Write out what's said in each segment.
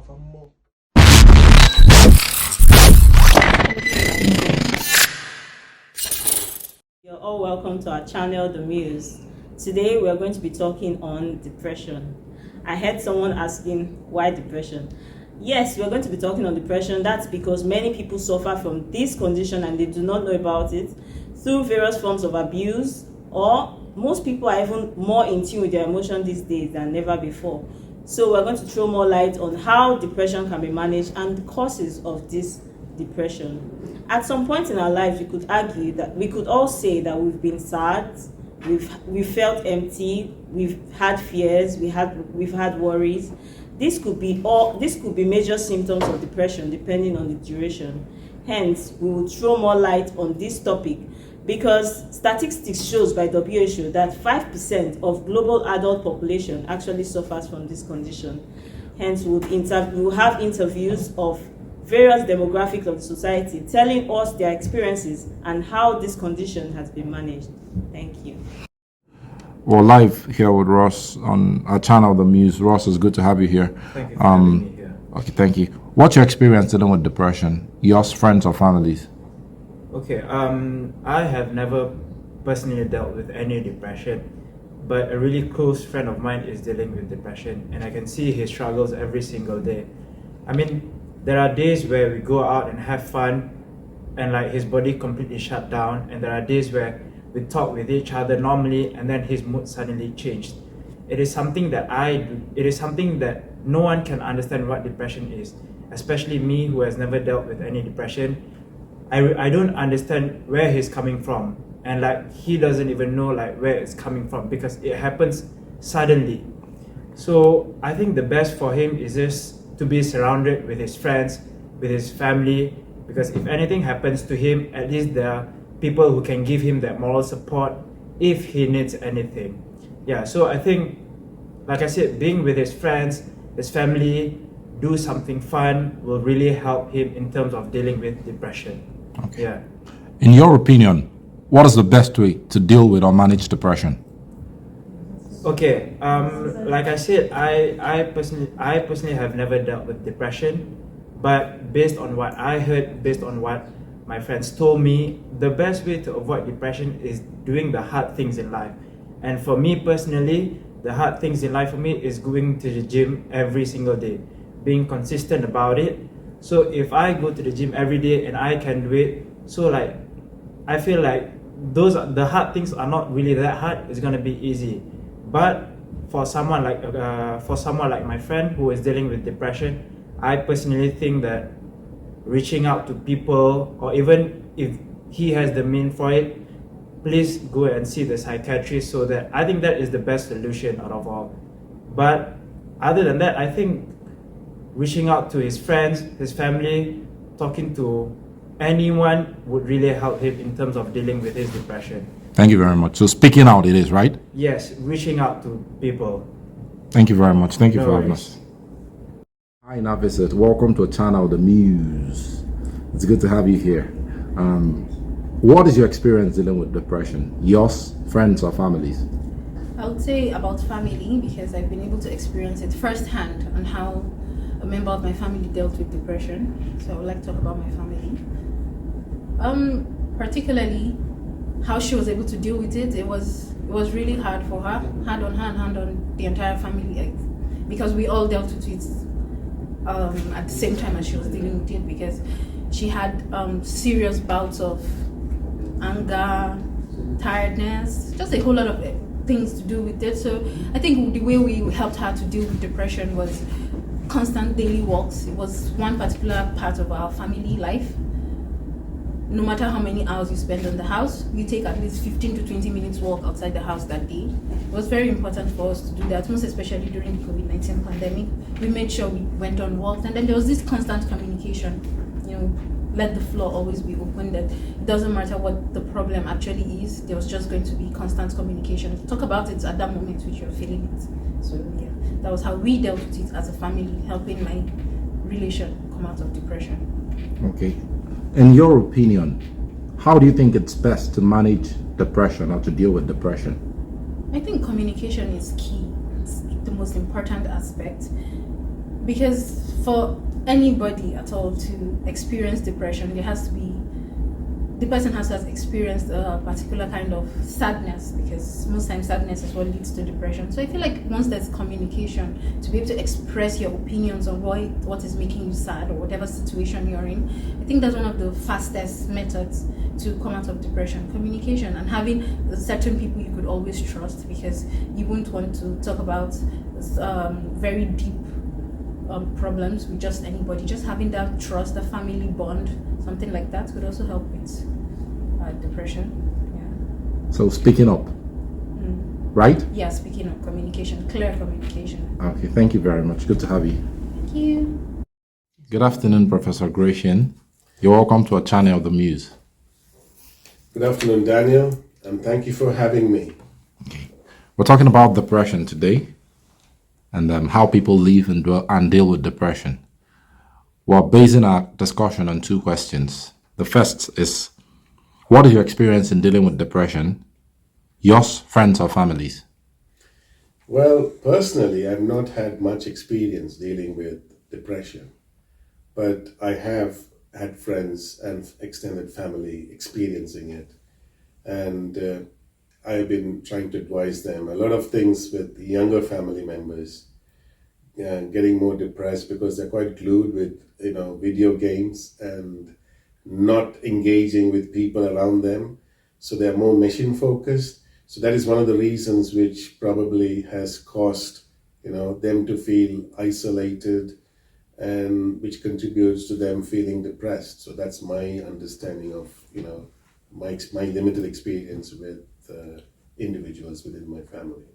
more. You're all welcome to our channel, The Muse. Today we are going to be talking on depression. I heard someone asking, why depression? Yes, we're going to be talking on depression. That's because many people suffer from this condition and they do not know about it through various forms of abuse, or most people are even more in tune with their emotion these days than ever before. So we're going to throw more light on how depression can be managed and the causes of this depression. At some point in our lives, we could argue that we could all say that we've been sad, we've felt empty, we've had fears, we've had worries. This could be major symptoms of depression depending on the duration. Hence, we will throw more light on this topic because statistics shows by WHO that 5% of global adult population actually suffers from this condition. Hence, we'll have interviews of various demographics of the society telling us their experiences and how this condition has been managed. Thank you. We're live here with Ross on our channel, The Muse. Ross, it's good to have you here. Thank you for having me here. Okay, thank you. What's your experience dealing with depression? Yours, friends, or families? Okay, I have never personally dealt with any depression, but a really close friend of mine is dealing with depression, and I can see his struggles every single day. I mean, there are days where we go out and have fun, and like his body completely shut down, and there are days where we talk with each other normally, and then his mood suddenly changed. It is something that no one can understand what depression is, especially me who has never dealt with any depression. I don't understand where he's coming from, and like he doesn't even know like where it's coming from because it happens suddenly. So I think the best for him is just to be surrounded with his friends, with his family, because if anything happens to him, at least there are people who can give him that moral support if he needs anything. Yeah, so I think, like I said, being with his friends, his family, do something fun will really help him in terms of dealing with depression. Okay. Yeah. In your opinion, what is the best way to deal with or manage depression? Okay. Like I said, I personally have never dealt with depression, but based on what I heard, based on what my friends told me, the best way to avoid depression is doing the hard things in life. And for me personally, the hard things in life for me is going to the gym every single day, being consistent about it. So if I go to the gym every day and I can do it, so like I feel like the hard things are not really that hard. It's gonna be easy. But for someone like my friend who is dealing with depression, I personally think that reaching out to people, or even if he has the means for it, please go and see the psychiatrist. So that I think that is the best solution out of all. But other than that, I think reaching out to his friends, his family, talking to anyone would really help him in terms of dealing with his depression. Thank you very much. So speaking out it is, right? Yes, reaching out to people. Thank you very much. Thank you No for having worries. us. Hi, Navisit. Welcome to a channel, The Muse. It's good to have you here. What is your experience dealing with depression? Yours, friends, or families? I would say about family because I've been able to experience it firsthand on how a member of my family dealt with depression. So I would like to talk about my family. Particularly how she was able to deal with it. It was really hard for her, hand on the entire family, because we all dealt with it at the same time as she was dealing with it, because she had serious bouts of anger, tiredness, just a whole lot of things to do with it. So I think the way we helped her to deal with depression was constant daily walks. It was one particular part of our family life. No matter how many hours you spend in the house, you take at least 15 to 20 minutes walk outside the house that day. It was very important for us to do that, most especially during the COVID-19 pandemic. We made sure we went on walks, and then there was this constant communication. Let the floor always be open, that it doesn't matter what the problem actually is, there was just going to be constant communication. Talk about it at that moment which you're feeling it. So yeah, that was how we dealt with it as a family, helping my relation come out of depression. Okay. In your opinion, how do you think it's best to manage depression or to deal with depression? I think communication is key. It's the most important aspect. Because for anybody at all to experience depression, the person has to have experienced a particular kind of sadness, because most times sadness is what leads to depression. So I feel like once there's communication, to be able to express your opinions on what is making you sad or whatever situation you're in, I think that's one of the fastest methods to come out of depression. Communication, and having certain people you could always trust, because you wouldn't want to talk about very deep problems with just anybody. Just having that trust, a family bond, something like that could also help with depression. Yeah. So speaking up, right? Yeah, speaking of communication, clear communication. Okay, thank you very much. Good to have you. Thank you. Good afternoon, Professor Gratian. You're welcome to our channel, The Muse. Good afternoon, Daniel, and thank you for having me. We're talking about depression today, and how people live and deal with depression. We're basing our discussion on two questions. The first is, what is your experience in dealing with depression? Yours, friends, or families? Well, personally, I've not had much experience dealing with depression, but I have had friends and extended family experiencing it. And I've been trying to advise them a lot of things with younger family members, getting more depressed because they're quite glued with video games and not engaging with people around them. So they're more mission focused. So that is one of the reasons which probably has caused them to feel isolated, and which contributes to them feeling depressed. So that's my understanding of my limited experience with individuals within my family.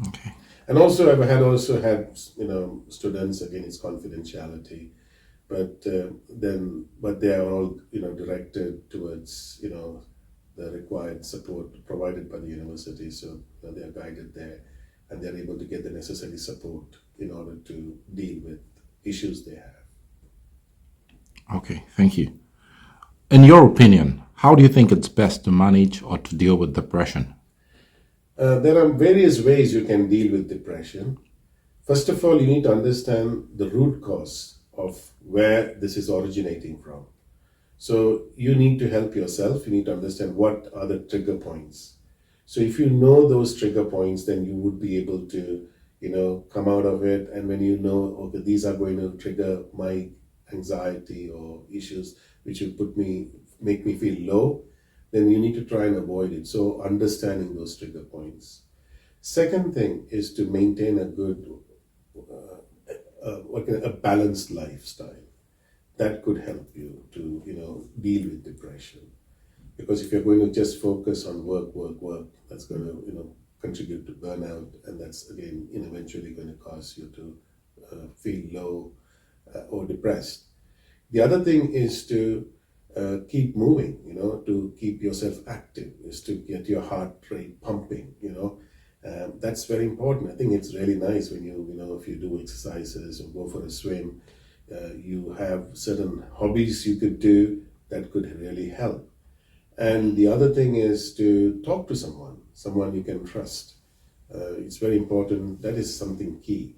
Okay. And also I've had students, again it's confidentiality, but they are all directed towards the required support provided by the university, so they are guided there and they're able to get the necessary support in order to deal with issues they have. Okay, thank you. In your opinion, how do you think it's best to manage or to deal with depression? There are various ways you can deal with depression. First of all, you need to understand the root cause of where this is originating from. So you need to help yourself. You need to understand what are the trigger points. So if you know those trigger points, then you would be able to, come out of it. And when okay, these are going to trigger my anxiety or issues which will make me feel low, then you need to try and avoid it. So understanding those trigger points. Second thing is to maintain a good, a balanced lifestyle. That could help you to, deal with depression. Because if you're going to just focus on work, that's going to, contribute to burnout, and that's again, eventually going to cause you to feel low or depressed. The other thing is to keep moving, to keep yourself active, is to get your heart rate pumping, that's very important. I think it's really nice when if you do exercises or go for a swim, you have certain hobbies you could do that could really help. And the other thing is to talk to someone you can trust. It's very important. That is something key.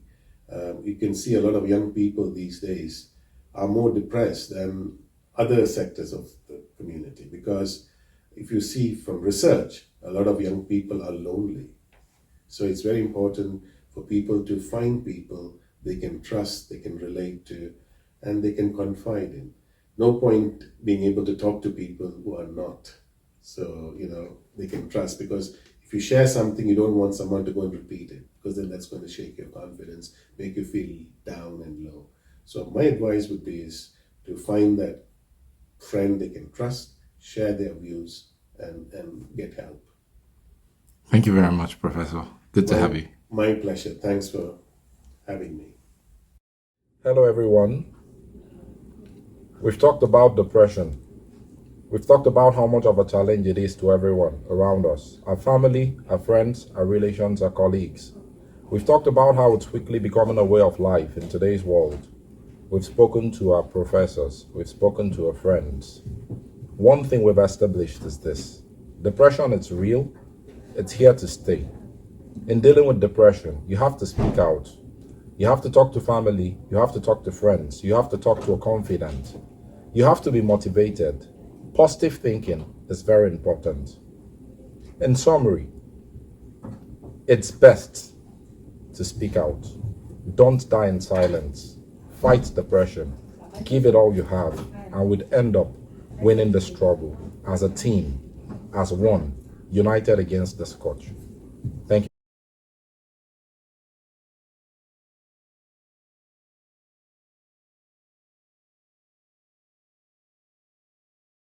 You can see a lot of young people these days are more depressed than other sectors of the community, because if you see from research, a lot of young people are lonely. So it's very important for people to find people they can trust, they can relate to, and they can confide in. No point being able to talk to people who are not. So, they can trust, because if you share something, you don't want someone to go and repeat it, because then that's going to shake your confidence, make you feel down and low. So my advice would be is to find that friend they can trust, share their views, and get help. Thank you very much, Professor. Good to have you. My pleasure. Thanks for having me. Hello, everyone. We've talked about depression. We've talked about how much of a challenge it is to everyone around us, our family, our friends, our relations, our colleagues. We've talked about how it's quickly becoming a way of life in today's world. We've spoken to our professors. We've spoken to our friends. One thing we've established is this: depression is real. It's here to stay. In dealing with depression, you have to speak out. You have to talk to family. You have to talk to friends. You have to talk to a confidant. You have to be motivated. Positive thinking is very important. In summary, it's best to speak out. Don't die in silence. Fight depression. Give it all you have, and we'd end up winning the struggle as a team, as one, united against the scourge. Thank you.